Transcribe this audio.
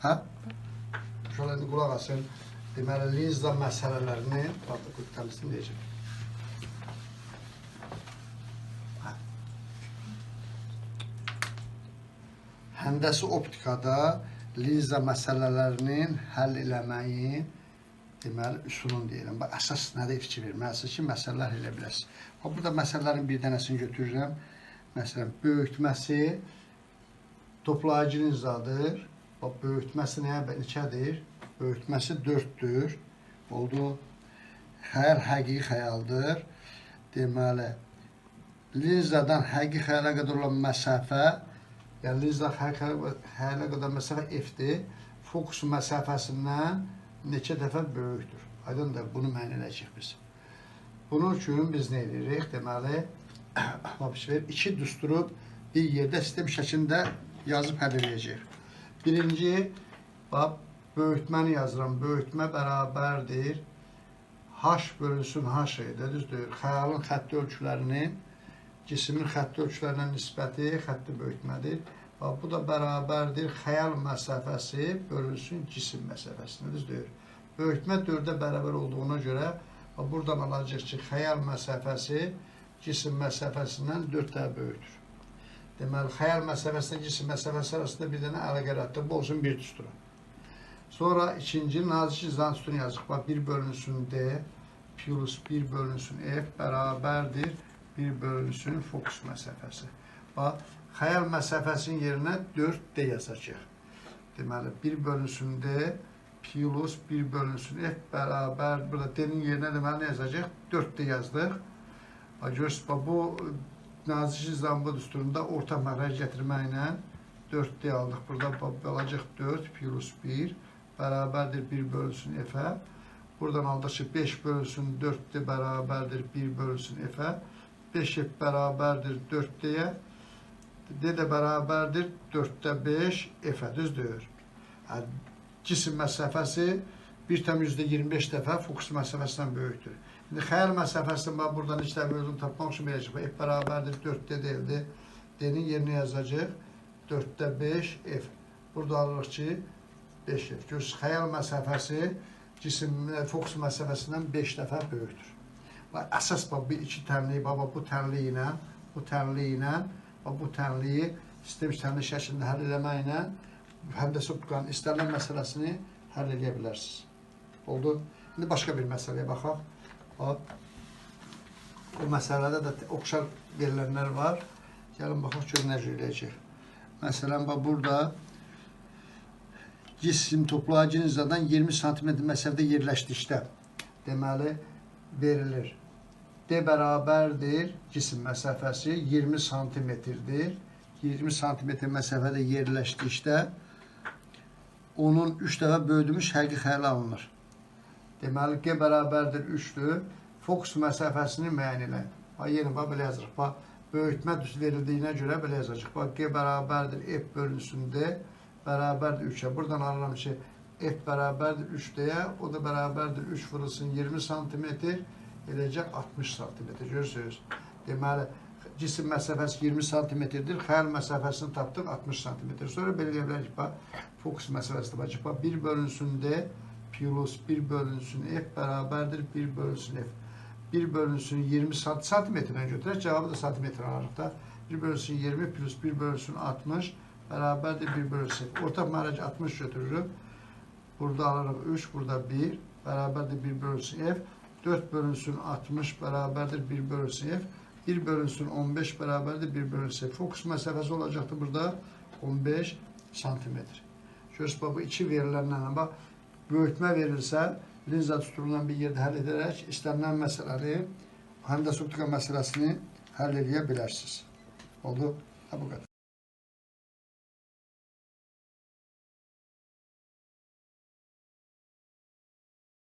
Hə? Şöyle qulaq asın. Deməli, linza məsələlərini təmizini deyəcək. Həndəsi optikada linza məsələlərinin həll eləməyin deməli, üsulunu deyirəm. Əsas nədə fikir verməlisiniz ki, məsələlər elə biləsiniz. Burada məsələlərin bir dənəsini götürürəm. Məsələn, böyütməsi toplayıcı linzadır. Böyütməsi neçədir? Böyütməsi 4'dür. Oldu. Xəyal həqiqi xəyaldır. Deməli, linzadan həqiqi xəyala qədər olan məsafə, yəni linzadan həqiqi xəyala qədər məsafə F-dir. Fokus məsafəsindən neçə dəfə böyükdür. Aydındır, bunu müəyyən edəcəyik biz. Bunun üçün biz nə edirik? Deməli, iki düsturub bir yerdə sistem şəklində yazıb həll edəcəyik. Birinci, böyütməni yazıram. Böyütmə bərabərdir. H bölünsün H-dir. Düzdür. Xəyalın xətti ölçülərinin, cismin xətti ölçülərinə nisbəti xətti böyütmədir. Bu da bərabərdir. Xəyal məsafəsi bölünsün cisim məsafəsinə. Düzdür. Böyütmə 4'ə bərabər olduğuna görə buradan alacaq ki, xəyal məsafəsi cisim məsafəsindən 4 daha böyükdür. Deməli, xəyal məsafəsində cisim məsafəsi arasında bir dənə əlaqə yaratdır. Bu olsun bir düstura. Sonra ikinci nazik cizanın üstünü yazıq. 1 bölünsün D plus 1 bölünsün F bərabərdir 1 bölünsün fokus məsafəsi. Xəyal məsafəsinin yerinə 4D yazacaq. Deməli, 1 bölünsün D plus 1 bölünsün F bərabər, burada D'nin yerinə deməli nə yazacaq? 4D yazdıq. Görürsünüz, bu nazik cizanın bu düsturunda orta məxrəc gətirməklə 4D aldıq. Burada olacaq 4 plus 1 bərabərdir 1 bölünsün F-ə. Buradan aldıq ki, 5 bölünsün 4D bərabərdir 1 bölünsün F-ə. 5F bərabərdir 4D-yə. D də bərabərdir 4'də 5 F-ə. Düzdür. Cisim məsafəsi 1,25 dəfə fokus məsafəsindən böyükdür. İndi xəyal məsafəsindən buradan neçə dəfə özünü tapmaq üçün verəcək. F bərabərdir 4D deyildi. D-nin yerinə yazacaq 4'də 5 F. Burada alırıq ki, 5F. Görürsünüz, xəyal məsafəsi cisim fokus məsafəsindən 5 dəfə böyükdür. Əsas bu iki tənliyi, bu tənliyi ilə, bu tənliyi sistem tənliyi şəklində həll eləməklə həndəsi optikanın istənilən məsələsini həll edə bilərsiniz. Oldu. İndi başqa bir məsələyə baxaq. O məsələdə də oxşar verilənlər var. Gəlin baxaq, görün nə cür eləyəcək. Məsələn, burada cisim toplayıcı linzadan 20 cm məsafədə yerləşdikdə deməli verilir. D bərabərdir cisim məsafəsi 20 cm-dir. 20 cm məsafədə yerləşdikdə onun 3 dəfə böldürmüş həqiqi xəyal alınır. Deməli, G bərabərdir 3'dür. Fokus məsafəsini müəyyən edin. Yenə belə yazırıq. Böyütmə verildiyinə görə belə yazacaq. G bərabərdir F bölünsün D bərabərdir 3'ə. Buradan alıram ki, F bərabərdir 3D'yə, o da bərabərdir 3 vurulsun 20 cm, eləcək 60 cm. Görürsünüz. Deməli, cisim məsafəsi 20 cm-dir, xəyal məsafəsini tapdıq 60 cm. Sonra belə deyə bilərik ki, fokus məsafəsini tapacaq. 1 bölünsün D plus 1 bölünsün F bərabərdir 1 bölünsün F. 1 bölünsün 20 cm-dən götürək, cavabı da santimetr alırıq da. 1 bölünsün 20 plus 1 bölünsün 60 bərabərdir 1 bölünsün F. Ortaq məxrəc 60 götürürük. Burada alırıq 3, burada 1 bərabərdir 1 bölünsün F. 4 bölünsün 60 bərabərdir 1 bölünsün F. 1 bölünsün 15 bərabərdir 1 bölünsün F. Fokus məsafəsi olacaqdır burada 15 cm. Görürsünüz, bu iki verilənlərlə böyütmə verilsə, linza düsturundan bir yerdə həll edərək istənilən məsələni, həndəsi optika məsələsini həll edə bilərsiniz. Oldu? Bu qədər.